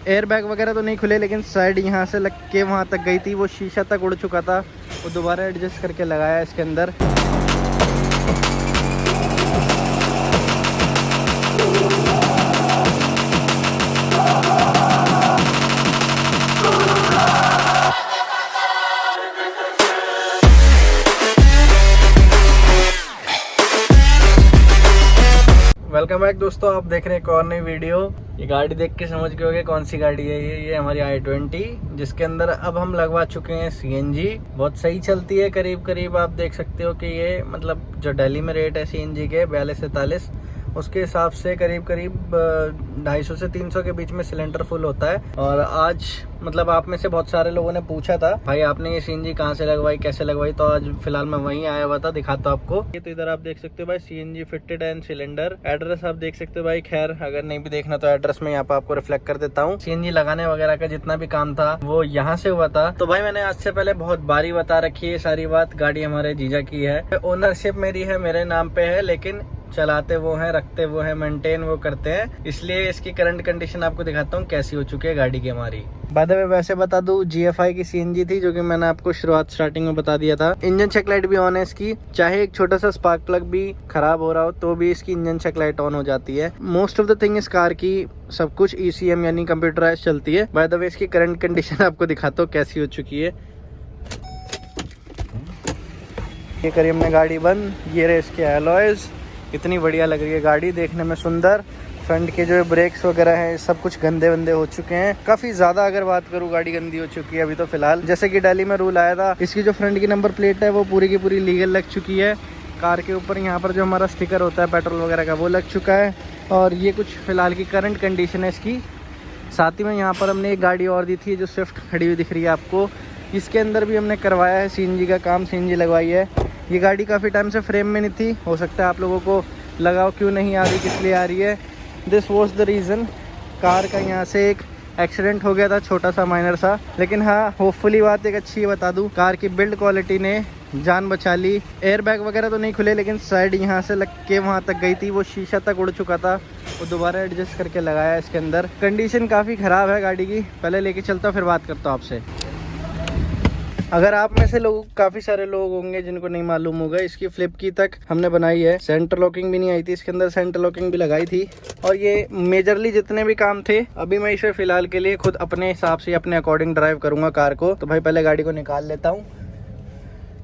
Air bag वगैरह तो नहीं खुले, लेकिन साइड यहाँ से लग के वहाँ तक गई थी, वो शीशा तक उड़ चुका था, वो दोबारा एडजस्ट करके लगाया इसके अंदर। वेलकम बैक दोस्तों, आप देख रहे हैं एक और नई वीडियो। ये गाड़ी देख के समझ गए होंगे कौन सी गाड़ी है ये हमारी i20, जिसके अंदर अब हम लगवा चुके हैं CNG। बहुत सही चलती है, करीब करीब आप देख सकते हो कि ये मतलब जो दिल्ली में रेट है CNG के 42 से 43, उसके हिसाब से करीब करीब 250 से 300 के बीच में सिलेंडर फुल होता है। और आज मतलब आप में से बहुत सारे लोगों ने पूछा था भाई आपने ये CNG कहाँ से लगवाई, कैसे लगवाई, तो आज फिलहाल मैं वहीं आया हुआ था, दिखाता हूँ आपको। ये तो इधर आप देख सकते हो भाई CNG fitted and cylinder. Address आप देख सकते हो भाई, खैर अगर नहीं भी देखना तो एड्रेस में यहाँ पे आपको रिफ्लेक्ट कर देता हूँ। CNG लगाने वगैरह का जितना भी काम था वो यहाँ से हुआ था। तो भाई मैंने आज से पहले बहुत बारी बता रखी है सारी बात, गाड़ी हमारे जीजा की है, ओनरशिप मेरी है, मेरे नाम पे है, लेकिन चलाते वो हैं, रखते वो हैं, मेंटेन वो करते हैं। इसलिए इसकी करंट कंडीशन आपको दिखाता हूँ कैसी हो चुकी है गाड़ी की हमारी। बाय द वे वैसे बता दूं, GFI की CNG थी, जो कि मैंने आपको स्टार्टिंग में बता दिया था। इंजन चेक लाइट भी ऑन है इसकी, चाहे एक छोटा सा स्पार्क प्लग भी खराब हो रहा हो तो भी इसकी इंजन चेक लाइट ऑन हो जाती है। मोस्ट ऑफ द थिंग इस कार की सब कुछ ECM यानी कंप्यूटराइज चलती है। बाय द वे इसकी करंट कंडीशन आपको दिखाता हूँ कैसी हो चुकी है। ये करी हमने गाड़ी बंद, ये रहे इसके एलॉयज, इतनी बढ़िया लग रही है गाड़ी, देखने में सुंदर। फ्रंट के जो ब्रेक्स वगैरह हैं सब कुछ गंदे वंदे हो चुके हैं, काफ़ी ज़्यादा अगर बात करूँ गाड़ी गंदी हो चुकी है अभी तो फिलहाल। जैसे कि दिल्ली में रूल आया था, इसकी जो फ्रंट की नंबर प्लेट है वो पूरी की पूरी लीगल लग चुकी है। कार के ऊपर यहाँ पर जो हमारा स्टिकर होता है पेट्रोल वगैरह का वो लग चुका है। और ये कुछ फिलहाल की करंट कंडीशन है इसकी। साथ ही में यहाँ पर हमने एक गाड़ी और दी थी जो स्विफ्ट खड़ी हुई दिख रही है आपको, इसके अंदर भी हमने करवाया है CNG का काम, CNG लगवाई है। ये गाड़ी काफ़ी टाइम से फ्रेम में नहीं थी, हो सकता है आप लोगों को लगाओ क्यों नहीं आ रही, किस लिए आ रही है। This was the reason, car का यहाँ से एक एक्सीडेंट हो गया था, छोटा सा माइनर सा। लेकिन हाँ, होपफुली बात एक अच्छी बता दूँ, कार की बिल्ड क्वालिटी ने जान बचा ली। एयर बैग वगैरह तो नहीं खुले, लेकिन साइड यहाँ से लग के वहाँ तक गई थी, वो शीशा तक उड़ चुका था, वो दोबारा एडजस्ट करके लगाया इसके अंदर। कंडीशन काफ़ी ख़राब है गाड़ी की, पहले लेके चलता हूँ फिर बात करता हूँ आपसे। अगर आप में से लोग काफ़ी सारे लोग होंगे जिनको नहीं मालूम होगा, इसकी फ्लिप की तक हमने बनाई है, सेंटर लॉकिंग भी नहीं आई थी इसके अंदर, सेंटर लॉकिंग भी लगाई थी। और ये मेजरली जितने भी काम थे, अभी मैं इसे फिलहाल के लिए खुद अपने हिसाब से अपने अकॉर्डिंग ड्राइव करूंगा कार को। तो भाई पहले गाड़ी को निकाल लेता हूँ।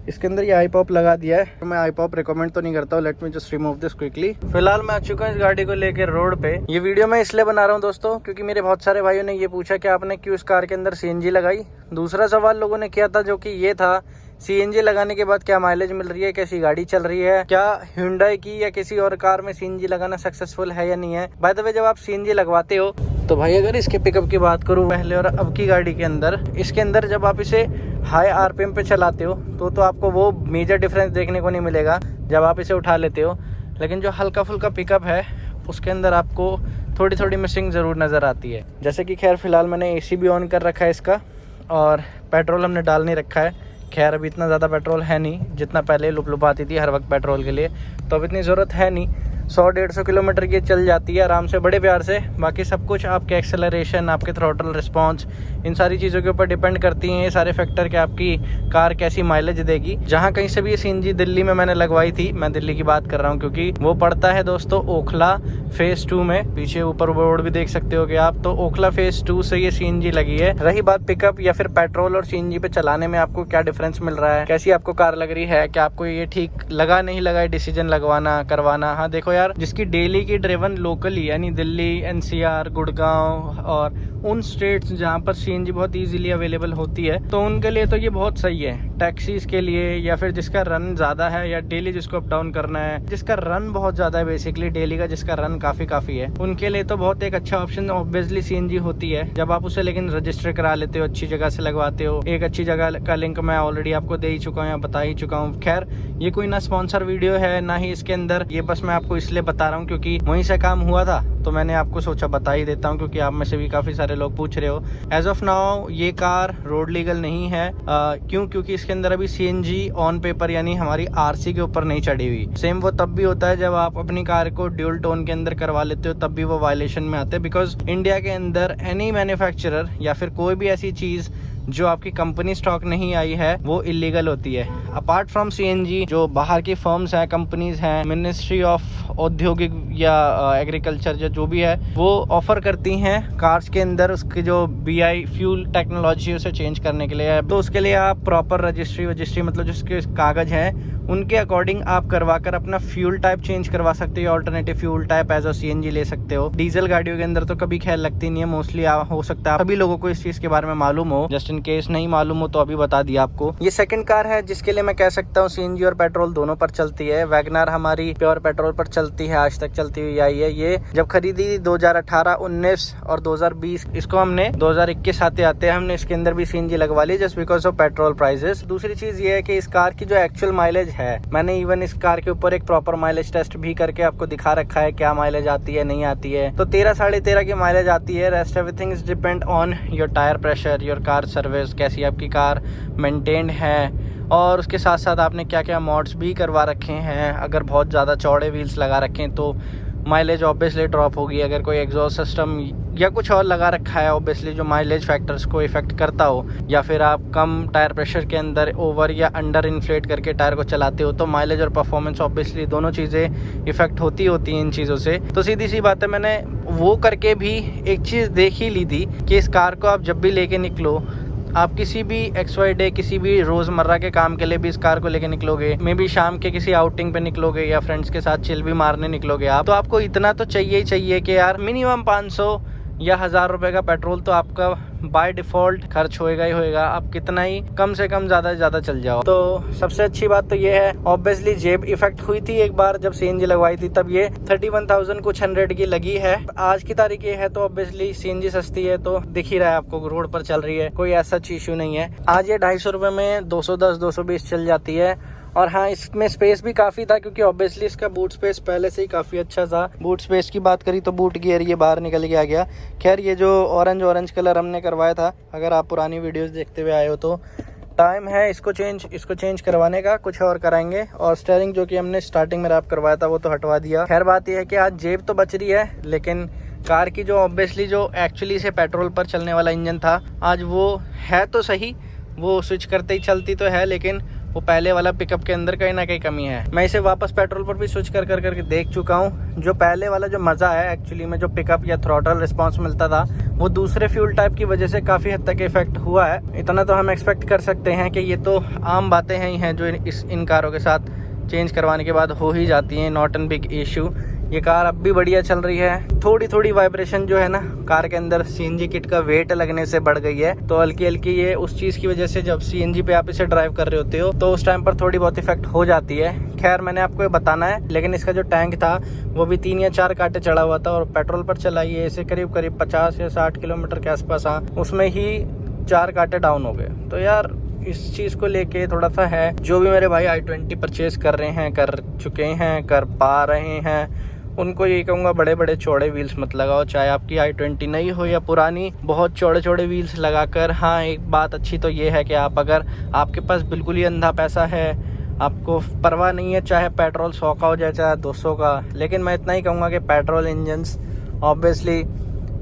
इसके अंदर ये i-pop लगा दिया है, मैं i-pop रिकमेंड तो नहीं करता हूँ, let me just remove this quickly. फिलहाल मैं आ चुका हूँ इस गाड़ी को लेकर रोड पे। ये वीडियो मैं इसलिए बना रहा हूँ दोस्तों, क्योंकि मेरे बहुत सारे भाइयों ने ये पूछा कि आपने क्यों इस कार के अंदर CNG लगाई। दूसरा सवाल लोगों ने किया था जो कि ये था, CNG लगाने के बाद क्या माइलेज मिल रही है, कैसी गाड़ी चल रही है, क्या Hyundai की या किसी और कार में CNG लगाना सक्सेसफुल है या नहीं है। बाय द वे जब आप CNG लगवाते हो तो भाई अगर इसके पिकअप की बात करूँ पहले और अब की गाड़ी के अंदर, इसके अंदर जब आप इसे हाई RPM पे चलाते हो तो आपको वो मेजर डिफरेंस देखने को नहीं मिलेगा जब आप इसे उठा लेते हो। लेकिन जो हल्का फुल्का पिकअप है उसके अंदर आपको थोड़ी थोड़ी मिसिंग ज़रूर नज़र आती है। जैसे कि खैर फिलहाल मैंने AC भी ऑन कर रखा है इसका, और पेट्रोल हमने डाल नहीं रखा है। खैर अभी इतना ज़्यादा पेट्रोल है नहीं जितना पहले लुप आती थी हर वक्त पेट्रोल के लिए, तो अब इतनी ज़रूरत है नहीं। 100-150 किलोमीटर की चल जाती है आराम से, बड़े प्यार से। बाकी सब कुछ आपके एक्सेलरेशन, आपके थ्रॉटल रिस्पांस, इन सारी चीज़ों के ऊपर डिपेंड करती हैं ये सारे फैक्टर कि आपकी कार कैसी माइलेज देगी। जहाँ कहीं से भी ये CNG दिल्ली में मैंने लगवाई थी, मैं दिल्ली की बात कर रहा हूँ क्योंकि वो पड़ता है दोस्तों ओखला फेज़ 2 में। पीछे ऊपर बोर्ड भी देख सकते हो कि आप, तो ओखला फेज़ 2 से ये CNG लगी है। रही बात पिकअप या फिर पेट्रोल और CNG पे चलाने में आपको क्या डिफरेंस मिल रहा है, कैसी आपको कार लग रही है, क्या आपको ये ठीक लगा नहीं लगा डिसीजन लगवाना करवाना। हाँ देखो यार, जिसकी डेली की ड्रिवन लोकली यानी दिल्ली, NCR, गुड़गांव और उन स्टेट्स जहाँ पर CNG बहुत इजीली अवेलेबल होती है, तो उनके लिए तो ये बहुत सही है। टैक्सीज के लिए या फिर जिसका रन ज़्यादा है या डेली जिसको अप डाउन करना है, जिसका रन बहुत ज़्यादा है बेसिकली डेली का, जिसका रन काफ़ी है, उनके लिए तो बहुत एक अच्छा ऑप्शन ऑब्वियसली CNG होती है। जब आप उसे लेकिन रजिस्टर करा लेते हो, अच्छी जगह से लगवाते हो। एक अच्छी जगह का लिंक मैं ऑलरेडी आपको दे ही चुका हूँ या बता ही चुका हूँ। खैर ये कोई ना स्पॉन्सर वीडियो है ना ही इसके अंदर, ये बस मैं आपको इसलिए बता रहा हूँ क्योंकि वहीं से काम हुआ था, तो मैंने आपको सोचा बता ही देता हूँ क्योंकि आप में से भी काफ़ी सारे लोग पूछ रहे हो। एज ऑफ नाउ ये कार रोड लीगल नहीं है। क्यों? क्योंकि इसकी इसके अंदर अभी CNG ऑन पेपर यानी हमारी RC के ऊपर नहीं चढ़ी हुई। सेम वो तब भी होता है जब आप अपनी कार को ड्यूल टोन के अंदर करवा लेते हो, तब भी वो वायलेशन में आते हैं। बिकॉज इंडिया के अंदर एनी मैन्युफैक्चरर या फिर कोई भी ऐसी चीज़ जो आपकी कंपनी स्टॉक नहीं आई है वो इलीगल होती है। अपार्ट फ्रॉम CNG जो बाहर की फर्म्स हैं, कंपनीज हैं, मिनिस्ट्री ऑफ औद्योगिक या एग्रीकल्चर जो भी है वो ऑफर करती हैं कार्स के अंदर उसकी जो BI फ्यूल टेक्नोलॉजी उसे चेंज करने के लिए। तो उसके लिए आप प्रॉपर रजिस्ट्री मतलब जिसके कागज हैं उनके अकॉर्डिंग आप करवा कर अपना फ्यूल टाइप चेंज करवा सकते हो। Alternative fuel type as a CNG ले सकते हो। डीजल गाड़ियों के अंदर तो कभी खैर लगती नहीं है मोस्टली। हो सकता है सभी लोगों को इस चीज के बारे में मालूम हो, जस्ट इन केस नहीं मालूम हो तो अभी बता दिया आपको। ये सेकंड कार है जिसके लिए मैं कह सकता हूँ CNG और पेट्रोल दोनों पर चलती है। वैगनार हमारी प्योर पेट्रोल पर चलती है, आज तक चलती हुई आई है। ये जब खरीदी 2018, 19 और 2020, इसको हमने 2021 आते हमने इसके अंदर भी CNG लगवा ली just because of petrol prices. दूसरी चीज ये है कि इस कार की जो एक्चुअल माइलेज है, मैंने इवन इस कार के ऊपर एक प्रॉपर माइलेज टेस्ट भी करके आपको दिखा रखा है क्या माइलेज आती है नहीं आती है। तो 13 साढ़े 13 की माइलेज आती है। Rest everything is depend on your tyre pressure, your car service, कैसी आपकी कार मेंटेन्ड है और उसके साथ साथ आपने क्या क्या मॉड्स भी करवा रखे हैं। अगर बहुत ज़्यादा चौड़े व्हील्स लगा रखे हैं तो माइलेज ऑब्वियसली ड्रॉप होगी। अगर कोई एग्जॉस्ट सिस्टम या कुछ और लगा रखा है ऑब्वियसली जो माइलेज फैक्टर्स को इफेक्ट करता हो, या फिर आप कम टायर प्रेशर के अंदर ओवर या अंडर इन्फ्लेट करके टायर को चलाते हो, तो माइलेज और परफॉर्मेंस ऑब्वियसली दोनों चीज़ें इफेक्ट होती हैं इन चीज़ों से। तो सीधी सी बात है, मैंने वो करके भी एक चीज़ देख ही ली थी कि इस कार को आप जब भी लेके निकलो, आप किसी भी XY डे, किसी भी रोज़मर्रा के काम के लिए भी इस कार को लेके निकलोगे, मे बी शाम के किसी आउटिंग पे निकलोगे या फ्रेंड्स के साथ चिल भी मारने निकलोगे आप, तो आपको इतना तो चाहिए ही चाहिए कि यार मिनिमम 500 या 1000 रुपये का पेट्रोल तो आपका बाय डिफ़ॉल्ट खर्च होएगा ही होएगा। आप कितना ही कम से कम ज़्यादा से ज़्यादा चल जाओ। तो सबसे अच्छी बात तो ये है, ऑब्वियसली जेब इफेक्ट हुई थी एक बार जब CNG लगवाई थी, तब ये 31,000 कुछ 100 की लगी है। आज की तारीख ये है तो ऑब्वियसली CNG सस्ती है, तो दिख ही रहा है आपको रोड पर चल रही है, कोई ऐसा इशू नहीं है। आज ये 250 रुपये में 210, 220 चल जाती है। और हाँ, इसमें स्पेस भी काफ़ी था क्योंकि ऑब्वियसली इसका बूट स्पेस पहले से ही काफ़ी अच्छा था। बूट स्पेस की बात करी तो बूट गियर ये बाहर निकल के आ गया। खैर ये जो ऑरेंज कलर हमने करवाया था, अगर आप पुरानी वीडियोस देखते हुए आए हो तो टाइम है इसको चेंज करवाने का, कुछ और कराएंगे। और स्टीयरिंग जो कि हमने स्टार्टिंग में रैप करवाया था वो तो हटवा दिया। खैर बात यह है कि आज जेब तो बच रही है, लेकिन कार की जो ऑब्वियसली जो एक्चुअली से पेट्रोल पर चलने वाला इंजन था, आज वो है तो सही, वो स्विच करते ही चलती तो है, लेकिन वो पहले वाला पिकअप के अंदर कहीं ना कहीं कमी है। मैं इसे वापस पेट्रोल पर भी स्विच करके देख चुका हूँ। जो पहले वाला जो मज़ा है एक्चुअली में, जो पिकअप या थ्रॉटल रिस्पांस मिलता था, वो दूसरे फ्यूल टाइप की वजह से काफ़ी हद तक इफेक्ट हुआ है। इतना तो हम एक्सपेक्ट कर सकते हैं कि ये तो आम बातें हैं जो इन कारों के साथ चेंज करवाने के बाद हो ही जाती हैं, नॉट एन बिग इशू। ये कार अब भी बढ़िया चल रही है। थोड़ी वाइब्रेशन जो है ना कार के अंदर CNG किट का वेट लगने से बढ़ गई है, तो हल्की ये उस चीज़ की वजह से जब CNG पे आप इसे ड्राइव कर रहे होते हो तो उस टाइम पर थोड़ी बहुत इफेक्ट हो जाती है। खैर मैंने आपको ये बताना है, लेकिन इसका जो टैंक था वो भी 3 या 4 कांटे चढ़ा हुआ था और पेट्रोल पर चलाई है इसे करीब 50 या 60 किलोमीटर के आसपास, उसमें ही 4 कांटे डाउन हो गए। तो यार इस चीज़ को लेके थोड़ा सा है। जो भी मेरे भाई i20 परचेज कर रहे हैं, कर चुके हैं, कर पा रहे हैं, उनको यही कहूँगा बड़े चौड़े व्हील्स मत लगाओ। चाहे आपकी i20 नई हो या पुरानी, बहुत चौड़े व्हील्स लगाकर। हाँ, एक बात अच्छी तो ये है कि आप अगर आपके पास बिल्कुल ही अंधा पैसा है, आपको परवाह नहीं है चाहे पेट्रोल 100 का हो जाए चाहे 200 का, लेकिन मैं इतना ही कहूँगा कि पेट्रोल इंजन्स ऑब्वियसली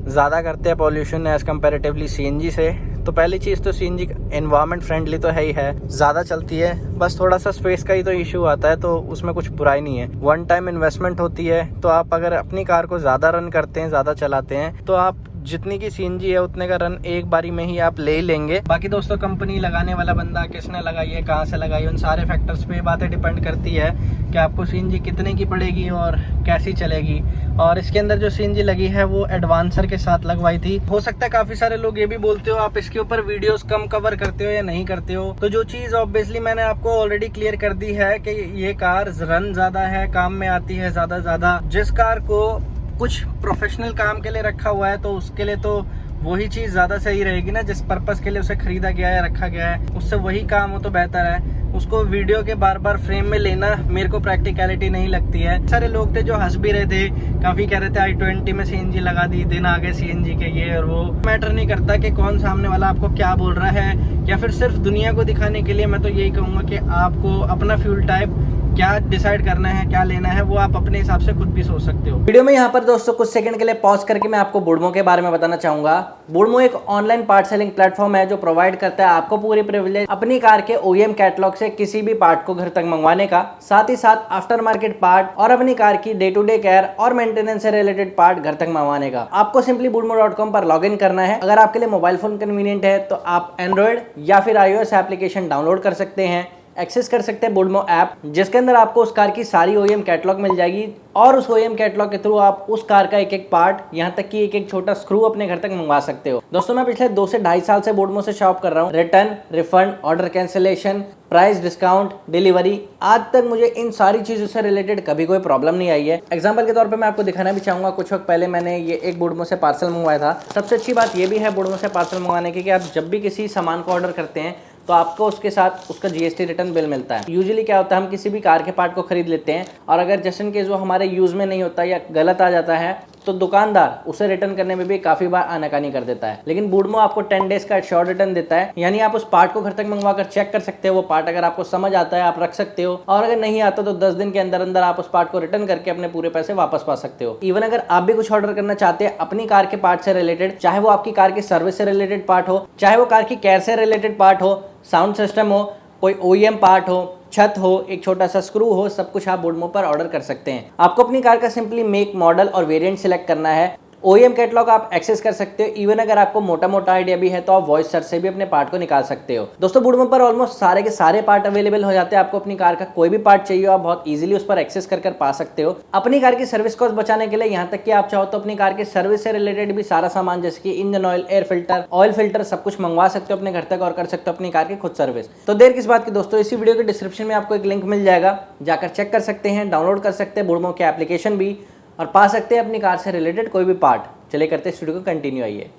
ज़्यादा करते हैं पॉल्यूशन एज़ कम्पेरेटिवली CNG से। तो पहली चीज़ तो CNG एनवायरनमेंट फ्रेंडली तो है ही है, ज़्यादा चलती है, बस थोड़ा सा स्पेस का ही तो इशू आता है, तो उसमें कुछ बुराई नहीं है। वन टाइम इन्वेस्टमेंट होती है, तो आप अगर अपनी कार को ज़्यादा रन करते हैं, ज़्यादा चलाते हैं, तो आप जितनी की CNG है उतने का रन एक बारी में ही आप ले ही लेंगे। बाकी दोस्तों कंपनी, लगाने वाला बंदा, किसने लगाई है, कहाँ से लगाई है, उन सारे फैक्टर्स पे बातें डिपेंड करती है कि आपको CNG कितने की पड़ेगी और कैसी चलेगी। और इसके अंदर जो CNG लगी है वो एडवांसर के साथ लगवाई थी। हो सकता है काफ़ी सारे लोग ये भी बोलते हो आप इसके ऊपर वीडियोस कम कवर करते हो या नहीं करते हो, तो जो चीज़ ऑब्वियसली मैंने आपको ऑलरेडी क्लियर कर दी है कि ये कार रन ज़्यादा है, काम में आती है ज़्यादा। जिस कार को कुछ प्रोफेशनल काम के लिए रखा हुआ है तो उसके लिए तो वही चीज़ ज़्यादा सही रहेगी ना, जिस पर्पज़ के लिए उसे खरीदा गया है, रखा गया है, उससे वही काम हो तो बेहतर है। उसको वीडियो के बार बार फ्रेम में लेना मेरे को प्रैक्टिकलिटी नहीं लगती है। सारे लोग थे जो हंस भी रहे थे, काफी कह रहे थे i20 में CNG लगा दी, दिन आ गए CNG के, ये और वो। मैटर नहीं करता कि कौन सामने वाला आपको क्या बोल रहा है, या फिर सिर्फ दुनिया को दिखाने के लिए। मैं तो यही कहूंगा कि आपको अपना फ्यूल टाइप क्या डिसाइड करना है, क्या लेना है, वो आप अपने हिसाब से खुद भी सोच सकते हो। वीडियो में यहाँ पर दोस्तों कुछ सेकंड के लिए पॉज करके मैं आपको बुडमो के बारे में बताना चाहूंगा। बुडमो एक ऑनलाइन पार्ट सेलिंग प्लेटफॉर्म है जो प्रोवाइड करता है आपको पूरी प्रिविलेज अपनी कार के OEM कैटलॉग से किसी भी पार्ट को घर तक मंगवाने का, साथ ही साथ आफ्टर मार्केट पार्ट और अपनी कार की डे टू डे केयर और मेंटेनेंस से रिलेटेड पार्ट घर तक मंगवाने का। आपको सिंपली budmo.com पर लॉग इन करना है। अगर आपके लिए मोबाइल फोन कन्वीनियंट है तो आप एंड्रॉइड या फिर iOS एप्लीकेशन डाउनलोड कर सकते हैं, एक्सेस कर सकते हैं बुडमो ऐप, जिसके अंदर आपको उस कार की सारी OEM कैटलॉग मिल जाएगी और उस OEM कैटलॉग के थ्रू आप उस कार का एक एक पार्ट, यहाँ तक कि एक एक छोटा स्क्रू अपने घर तक मंगवा सकते हो। दोस्तों मैं पिछले 2 से 2.5 साल से बुडमो से शॉप कर रहा हूँ। Return, refund, order cancellation, price discount, delivery, आज तक मुझे इन सारी चीजों से रिलेटेड कभी कोई प्रॉब्लम नहीं आई है। एग्जाम्पल के तौर पे मैं आपको दिखाना भी चाहूंगा। कुछ वक्त पहले मैंने ये एक बुडमो से पार्सल मंगवाया था। सबसे अच्छी बात ये भी है बुडमो से पार्सल मंगवाने की कि आप जब भी किसी सामान को ऑर्डर करते हैं तो आपको उसके साथ उसका GST रिटर्न बिल मिलता है। यूजुअली क्या होता है, हम किसी भी कार के पार्ट को खरीद लेते हैं और अगर जस्ट इन केस वो हमारे यूज में नहीं होता या गलत आ जाता है तो दुकानदार उसे रिटर्न करने में भी काफी बार आनाकानी कर देता है। लेकिन बुडमो आपको 10 डेज का श्योर रिटर्न देता है, यानी आप उस पार्ट को घर तक मंगवा कर चेक कर सकते हो। वो पार्ट अगर आपको समझ आता है आप रख सकते हो, और अगर नहीं आता तो 10 दिन के अंदर अंदर आप उस पार्ट को रिटर्न करके अपने पूरे पैसे वापस पा सकते हो। इवन अगर आप भी कुछ ऑर्डर करना चाहते हैं अपनी कार के पार्ट से रिलेटेड, चाहे वो आपकी कार की सर्विस से रिलेटेड पार्ट हो, चाहे वो कार की केयर से रिलेटेड पार्ट हो, साउंड सिस्टम हो, कोई OEM पार्ट हो, छत हो, एक छोटा सा स्क्रू हो, सब कुछ आप बुडमो पर ऑर्डर कर सकते हैं। आपको अपनी कार का सिंपली मेक, मॉडल और वेरिएंट सिलेक्ट करना है। OEM कैटलॉग आप एक्सेस कर सकते हो। इवन अगर आपको मोटा मोटा आइडिया भी है तो आप वॉइस सर्च से भी अपने पार्ट को निकाल सकते हो। दोस्तों बुडमो पर ऑलमोस्ट सारे के सारे पार्ट अवेलेबल हो जाते हैं। आपको अपनी कार का कोई भी पार्ट चाहिए आप बहुत इजीली उस पर एक्सेस कर पा सकते हो। अपनी कार की सर्विस कॉस्ट बचाने के लिए यहाँ तक कि आप चाहो तो अपनी कार की सर्विस से रिलेटेड भी सारा सामान जैसे कि engine oil, air filter, oil filter सब कुछ मंगवा सकते हो अपने घर तक और कर सकते हो अपनी कार की खुद सर्विस। तो देर किस बात की दोस्तों, इसी वीडियो के डिस्क्रिप्शन में आपको एक लिंक मिल जाएगा, जाकर चेक कर सकते हैं, डाउनलोड कर सकते हैं बुडमो की एप्लीकेशन भी और पा सकते हैं अपनी कार से रिलेटेड कोई भी पार्ट। चले करते इस वीडियो को कंटिन्यू। आइए।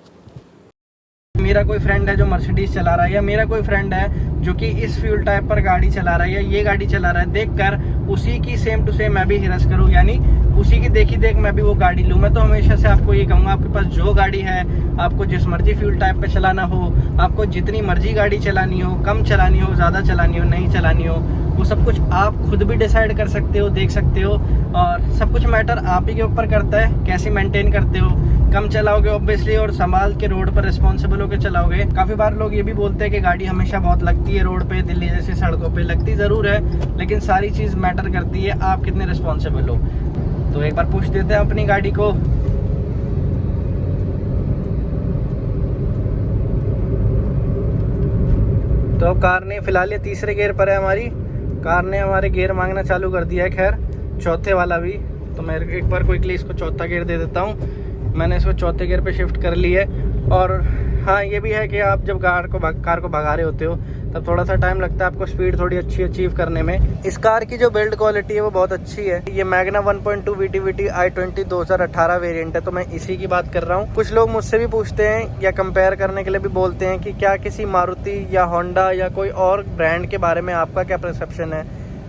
मेरा कोई फ्रेंड है जो मर्सिडीज चला रहा है, या मेरा कोई फ्रेंड है जो कि इस फ्यूल टाइप पर गाड़ी चला रहा है या ये गाड़ी चला रहा है, देखकर उसी की सेम टू सेम मैं भी हिरस करूँ, यानी उसी की देखी देख मैं भी वो गाड़ी लूँ। मैं तो हमेशा से आपको ये कहूँगा, आपके पास जो गाड़ी है, आपको जिस मर्जी फ्यूल टाइप पे चलाना हो, आपको जितनी मर्जी गाड़ी चलानी हो, कम चलानी हो, ज़्यादा चलानी हो, नहीं चलानी हो, वो सब कुछ आप खुद भी डिसाइड कर सकते हो, देख सकते हो। और सब कुछ मैटर आप ही के ऊपर करता है, कैसे मेंटेन करते हो। कम चलाओगे ऑब्वियसली और संभाल के रोड पर रिस्पॉन्सिबल होकर चलाओगे। काफ़ी बार लोग ये भी बोलते हैं कि गाड़ी हमेशा बहुत लगती है रोड पे, दिल्ली जैसी सड़कों पे लगती ज़रूर है, लेकिन सारी चीज़ मैटर करती है आप कितने रिस्पॉन्सिबल हो। तो एक बार पूछ देते हैं अपनी गाड़ी को। तो कार ने फिलहाल ये तीसरे गियर पर है हमारी। कार ने हमारे गियर मांगना चालू कर दिया है, खैर चौथे वाला भी। तो मैं एक बार क्विकली इसको चौथा गियर दे देता हूँ। मैंने इसको चौथे गियर पे शिफ्ट कर ली है। और हाँ ये भी है कि आप जब कार को भगा रहे होते हो तब थोड़ा सा टाइम लगता है आपको स्पीड थोड़ी अच्छी अचीव करने में। इस कार की जो बिल्ड क्वालिटी है वो बहुत अच्छी है। ये मैग्ना 1.2 VTVT i20 2018 वेरिएंट है, तो मैं इसी की बात कर रहा हूँ। कुछ लोग मुझसे भी पूछते हैं या कंपेयर करने के लिए भी बोलते हैं कि क्या किसी मारुति या होंडा या कोई और ब्रांड के बारे में आपका क्या परसेप्शन है।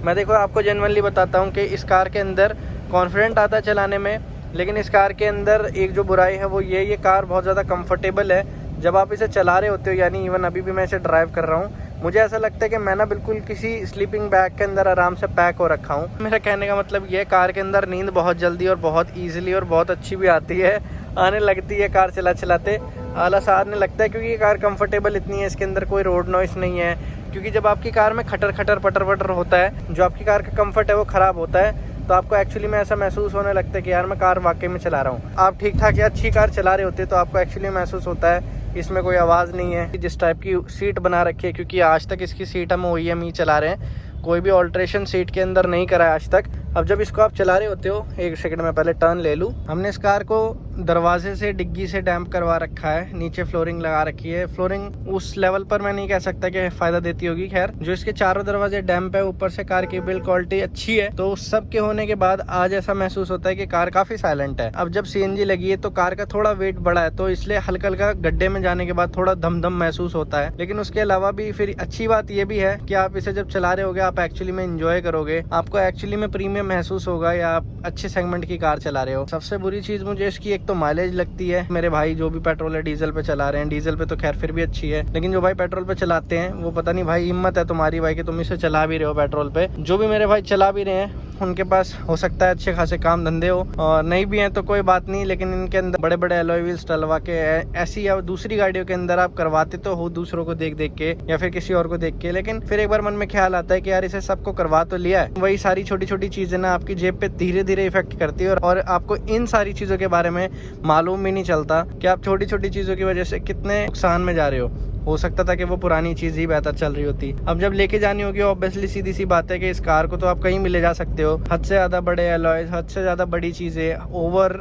मैं देखो आपको जेन्युइनली बताता हूँ कि इस कार के अंदर कॉन्फिडेंट आता है चलाने में, लेकिन इस कार के अंदर एक जो बुराई है वो ये कार बहुत ज़्यादा कंफर्टेबल है जब आप इसे चला रहे होते हो। यानी इवन अभी भी मैं इसे ड्राइव कर रहा हूँ, मुझे ऐसा लगता है कि मैं ना बिल्कुल किसी स्लीपिंग बैग के अंदर आराम से पैक हो रखा हूँ। मेरा कहने का मतलब ये, कार के अंदर नींद बहुत जल्दी और बहुत ईजिली और बहुत अच्छी भी आती है, आने लगती है कार चलाते आला सा आने लगता है, क्योंकि ये कार कंफर्टेबल इतनी है, इसके अंदर कोई रोड नॉइस नहीं है। क्योंकि जब आपकी कार में खटर खटर पटर पटर होता है, जो आपकी कार का कंफर्ट है वो ख़राब होता है, तो आपको एक्चुअली में ऐसा महसूस होने लगता है कि यार मैं कार वाकई में चला रहा हूँ। आप ठीक ठाक या अच्छी कार चला रहे होते तो आपको एक्चुअली महसूस होता है इसमें कोई आवाज़ नहीं है। जिस टाइप की सीट बना रखी है, क्योंकि आज तक इसकी सीट हम OEM ही चला रहे हैं, कोई भी ऑल्ट्रेशन सीट के अंदर नहीं करा है आज तक। अब जब इसको आप चला रहे होते हो, एक सेकंड में पहले टर्न ले लूँ। हमने इस कार को दरवाजे से डिग्गी से डैम्प करवा रखा है, नीचे फ्लोरिंग लगा रखी है। फ्लोरिंग उस लेवल पर मैं नहीं कह सकता कि फ़ायदा देती होगी, खैर जो इसके चारों दरवाजे डैम्प है, ऊपर से कार की बिल्ड क्वालिटी अच्छी है, तो उस सब के होने के बाद आज ऐसा महसूस होता है कि कार काफ़ी साइलेंट है। अब जब CNG लगी है तो कार का थोड़ा वेट बढ़ा है, तो इसलिए हल्का हल्का गड्ढे में जाने के बाद थोड़ा धम धम महसूस होता है। लेकिन उसके अलावा भी फिर अच्छी बात यह भी है कि आप इसे जब चला रहे होगे आप एक्चुअली में इंजॉय करोगे, आपको एक्चुअली में प्रीमियम महसूस होगा या आप अच्छे सेगमेंट की कार चला रहे हो। सबसे बुरी चीज मुझे इसकी एक तो माइलेज लगती है। मेरे भाई जो भी पेट्रोल या डीजल पे चला रहे हैं, डीजल पे तो खैर फिर भी अच्छी है, लेकिन जो भाई पेट्रोल पे चलाते हैं वो पता नहीं भाई हिम्मत है तुम्हारी भाई कि तुम इसे चला भी रहे हो पेट्रोल पे। जो भी मेरे भाई चला भी रहे हैं उनके पास हो सकता है अच्छे खासे काम धंधे हो, और नहीं भी हैं तो कोई बात नहीं, लेकिन इनके अंदर बड़े बड़े एलॉय व्हील्स डलवा के ऐसी या दूसरी गाड़ियों के अंदर आप करवाते तो हो दूसरों को देख देख के या फिर किसी और को देख के, लेकिन फिर एक बार मन में ख्याल आता है कि यार इसे सबको करवा तो लिया है। वही सारी छोटी छोटी चीजें ना आपकी जेब पे धीरे धीरे इफेक्ट करती है, और आपको इन सारी चीजों के बारे में मालूम भी नहीं चलता कि आप छोटी छोटी चीजों की वजह से कितने नुकसान में जा रहे हो सकता था कि वो पुरानी चीज ही बेहतर चल रही होती। अब जब लेके जानी होगी ऑब्वियसली सीधी सी बात है कि इस कार को तो आप कहीं भी ले जा सकते हो। हद से ज्यादा बड़े एलॉयज, हद से ज्यादा बड़ी चीजें ओवर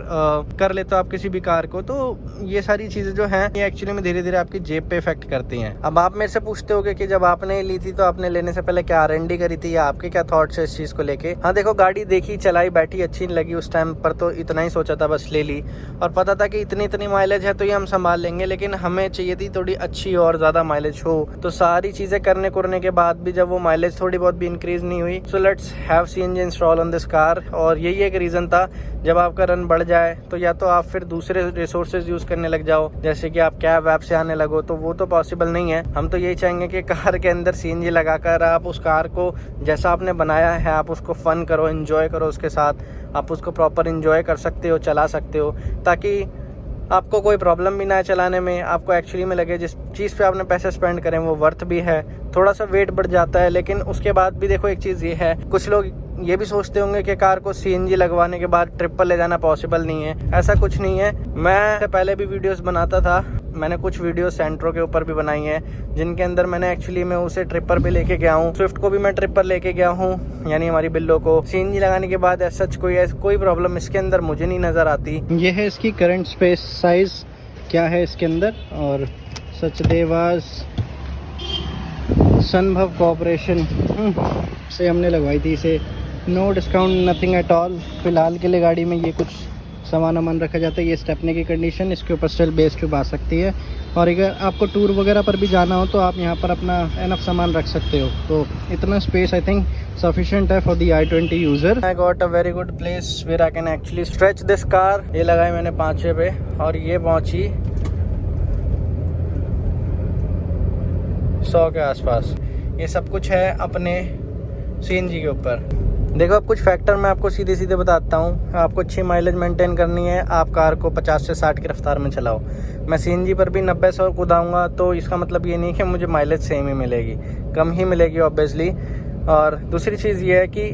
कर लेते हो आप किसी भी कार को, तो ये सारी चीजें जो हैं ये एक्चुअली में धीरे धीरे आपकी जेब पे इफेक्ट करती हैं। अब आप मेरे से पूछते होगे कि जब आपने ली थी तो आपने लेने से पहले क्या R&D करी थी या आपके क्या थॉट्स है इस चीज को लेके? हाँ देखो, गाड़ी देखी, चलाई, बैठी, अच्छी लगी उस टाइम पर तो इतना ही सोचा था, बस ले ली, और पता था कि इतनी माइलेज है तो ये हम संभाल लेंगे, लेकिन हमें चाहिए थी थोड़ी अच्छी और ज्यादा माइलेज हो। तो सारी चीजें करने के बाद भी जब वो माइलेज थोड़ी बहुत भी इंक्रीज नहीं हुई, so let's have CNG install on this car. और यही एक रीजन था, जब आपका रन बढ़ जाए तो या तो आप फिर दूसरे रिसोर्सेज यूज करने लग जाओ, जैसे कि आप कैब वैब से आने लगो, तो वो तो पॉसिबल नहीं है। हम तो यही चाहेंगे कि कार के अंदर CNG लगाकर आप उस कार को जैसा आपने बनाया है आप उसको फन करो, एंजॉय करो, उसके साथ आप उसको प्रॉपर एंजॉय कर सकते हो, चला सकते हो, ताकि आपको कोई प्रॉब्लम भी ना है चलाने में। आपको एक्चुअली में लगे जिस चीज़ पे आपने पैसे स्पेंड करें वो वर्थ भी है। थोड़ा सा वेट बढ़ जाता है, लेकिन उसके बाद भी देखो एक चीज़ ये है, कुछ लोग ये भी सोचते होंगे कि कार को CNG लगवाने के बाद ट्रिप पर ले जाना पॉसिबल नहीं है। ऐसा कुछ नहीं है। मैं पहले भी वीडियोस बनाता था, मैंने कुछ वीडियो सेंट्रो के ऊपर भी बनाई हैं, जिनके अंदर मैंने एक्चुअली में उसे ट्रिप पर भी लेके गया हूँ। स्विफ्ट को भी मैं ट्रिप पर लेके गया हूँ, यानी हमारी बिल्लो को। CNG लगाने के बाद ऐसा कोई प्रॉब्लम इसके अंदर मुझे नहीं नज़र आती। ये है इसकी करंट स्पेस साइज क्या है इसके अंदर, और सचदेवास सनभव कॉर्पोरेशन से हमने लगवाई थी इसे। No discount, nothing at all. फिलहाल के लिए गाड़ी में ये कुछ सामान रखा जाता है। ये स्टेपनी की कंडीशन, इसके ऊपर स्टिल बेस ट्यूब आ सकती है, और अगर आपको टूर वगैरह पर भी जाना हो तो आप यहाँ पर अपना एनफ सामान रख सकते हो। तो इतना स्पेस आई थिंक सफिशिएंट है for the i20 user. I got a very good place where I can actually stretch this car. ये लगाई मैंने 5 पे, और ये पहुंची 100 के आसपास। ये सब कुछ है अपने CNG के ऊपर। देखो, अब कुछ फैक्टर मैं आपको सीधे सीधे बताता हूँ। आपको अच्छी माइलेज मेंटेन करनी है, आप कार को 50 से 60 की रफ्तार में चलाओ। मैं CNG पर भी 90-100 कूदाऊँगा तो इसका मतलब ये नहीं कि मुझे माइलेज सेम ही मिलेगी, कम ही मिलेगी ऑब्वियसली। और दूसरी चीज़ ये है कि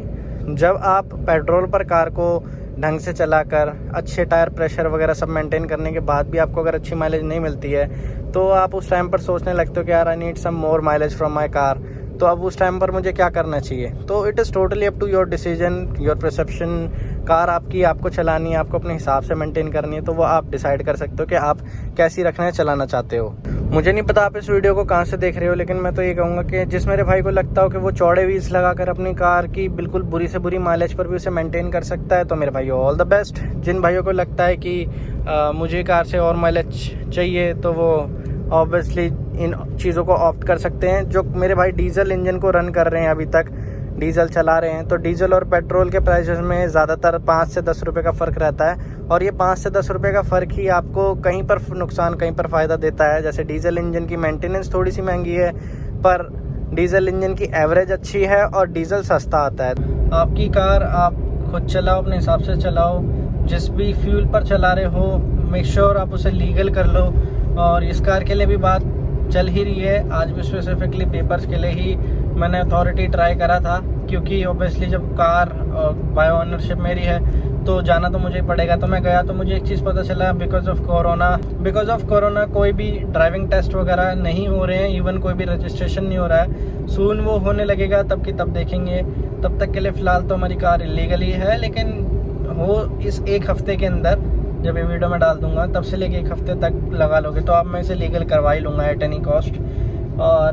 जब आप पेट्रोल पर कार को ढंग से चलाकर अच्छे टायर प्रेशर वगैरह सब मेंटेन करने के बाद भी आपको अगर अच्छी माइलेज नहीं मिलती है तो आप उस टाइम पर सोचने लगते हो कि यार I need some more mileage from my car. तो अब उस टाइम पर मुझे क्या करना चाहिए? तो it is totally up to your decision, your perception. Car आपकी, आपको चलानी है, आपको अपने हिसाब से मेंटेन करनी है, तो वो आप डिसाइड कर सकते हो कि आप कैसी रखना है, चलाना चाहते हो। मुझे नहीं पता आप इस वीडियो को कहाँ से देख रहे हो, लेकिन मैं तो ये कहूँगा कि जिस मेरे भाई को लगता हो कि वो चौड़े व्हील्स लगाकर अपनी कार की बिल्कुल बुरी से बुरी माइलेज पर भी उसे मेंटेन कर सकता है, तो मेरे भाइयों ऑल द बेस्ट। जिन भाइयों को लगता है कि मुझे कार से और माइलेज चाहिए तो वो ऑब्वियसली इन चीज़ों को ऑप्ट कर सकते हैं। जो मेरे भाई डीजल इंजन को रन कर रहे हैं, अभी तक डीजल चला रहे हैं, तो डीजल और पेट्रोल के प्राइसेस में ज़्यादातर 5 से 10 रुपये का फ़र्क रहता है, और ये 5 से 10 रुपये का फ़र्क ही आपको कहीं पर नुकसान कहीं पर फ़ायदा देता है। जैसे डीजल इंजन की मेंटेनेंस थोड़ी सी महंगी है, पर डीजल इंजन की एवरेज अच्छी है और डीजल सस्ता आता है। आपकी कार आप खुद चलाओ, अपने हिसाब से चलाओ। जिस भी फ्यूल पर चला रहे हो मेक श्योर आप उसे लीगल कर लो। और इस कार के लिए भी बात चल ही रही है, आज भी स्पेसिफिकली पेपर्स के लिए ही मैंने अथॉरिटी ट्राई करा था, क्योंकि ऑब्वियसली जब कार बाय ओनरशिप मेरी है तो जाना तो मुझे पड़ेगा। तो मैं गया तो मुझे एक चीज़ पता चला, बिकॉज ऑफ कोरोना कोई भी ड्राइविंग टेस्ट वगैरह नहीं हो रहे हैं, इवन कोई भी रजिस्ट्रेशन नहीं हो रहा है। सून वो होने लगेगा, तब की तब देखेंगे। तब तक के लिए फ़िलहाल तो हमारी कार इलीगली है, लेकिन हो इस एक हफ़्ते के अंदर जब ये वीडियो में डाल दूंगा तब से लेके एक हफ़्ते तक लगा लोगे तो अब मैं इसे लीगल करवा ही लूँगा एट एनी कॉस्ट। और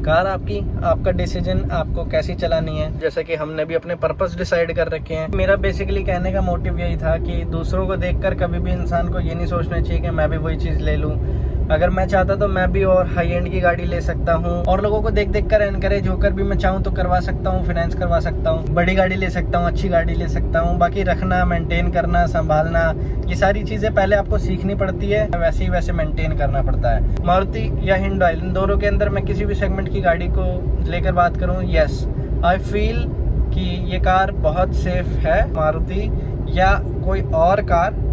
कार आपकी, आपका डिसीजन, आपको कैसी चलानी है। जैसे कि हमने भी अपने पर्पस डिसाइड कर रखे हैं। मेरा बेसिकली कहने का मोटिव यही था कि दूसरों को देखकर कभी भी इंसान को ये नहीं सोचना चाहिए कि मैं भी वही चीज़ ले लूँ। अगर मैं चाहता तो मैं भी और हाई एंड की गाड़ी ले सकता हूँ, और लोगों को देख देख कर एनकरेज होकर भी मैं चाहूँ तो करवा सकता हूँ, फाइनेंस करवा सकता हूँ, बड़ी गाड़ी ले सकता हूँ, अच्छी गाड़ी ले सकता हूँ। बाकी रखना, मेंटेन करना, संभालना, ये सारी चीज़ें पहले आपको सीखनी पड़ती है, वैसे ही वैसे मेंटेन करना पड़ता है। मारुति या हिंडई, इन दोनों के अंदर मैं किसी भी सेगमेंट की गाड़ी को लेकर बात करूँ, येस आई फील कि ये कार बहुत सेफ है। मारुति या कोई और कार,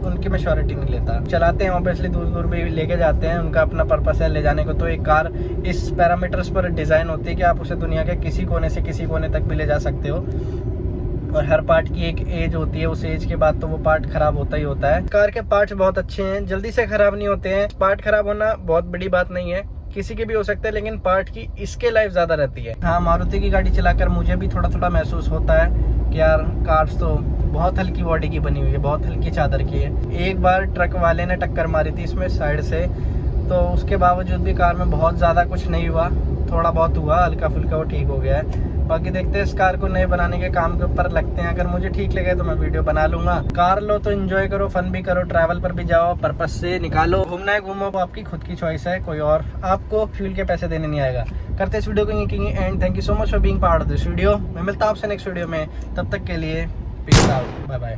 उनकी मैं श्योरिटी नहीं लेता। चलाते हैं ऑब्वियसली, दूर दूर भी लेके जाते हैं, उनका अपना पर्पस है ले जाने को। तो एक कार इस पैरामीटर्स पर डिज़ाइन होती है कि आप उसे दुनिया के किसी कोने से किसी कोने तक भी ले जा सकते हो, और हर पार्ट की एक एज होती है, उस एज के बाद तो वो पार्ट खराब होता ही होता है। कार के पार्ट्स बहुत अच्छे हैं, जल्दी से खराब नहीं होते हैं। पार्ट खराब होना बहुत बड़ी बात नहीं है, किसी के भी हो सकते हैं, लेकिन पार्ट की इसके लाइफ ज़्यादा रहती है। हाँ, मारुति की गाड़ी चलाकर मुझे भी थोड़ा थोड़ा महसूस होता है कि यार कार्स तो बहुत हल्की बॉडी की बनी हुई है, बहुत हल्की चादर की है। एक बार ट्रक वाले ने टक्कर मारी थी इसमें साइड से, तो उसके बावजूद भी कार में बहुत ज़्यादा कुछ नहीं हुआ, थोड़ा बहुत हुआ, हल्का फुल्का वो ठीक हो गया है। बाकी देखते हैं, इस कार को नए बनाने के काम के ऊपर लगते हैं। अगर मुझे ठीक लगे तो मैं वीडियो बना लूंगा। कार लो तो एंजॉय करो, फन भी करो, ट्रैवल पर भी जाओ, पर्पस से निकालो। घूमना है घूमो, आपकी खुद की चॉइस है, कोई और आपको फ्यूल के पैसे देने नहीं आएगा। करते इस वीडियो को and thank you so much for being part of this video. मैं मिलता हूं आपसे नेक्स्ट वीडियो में, तब तक के लिए पीस आउट, बाय बाय।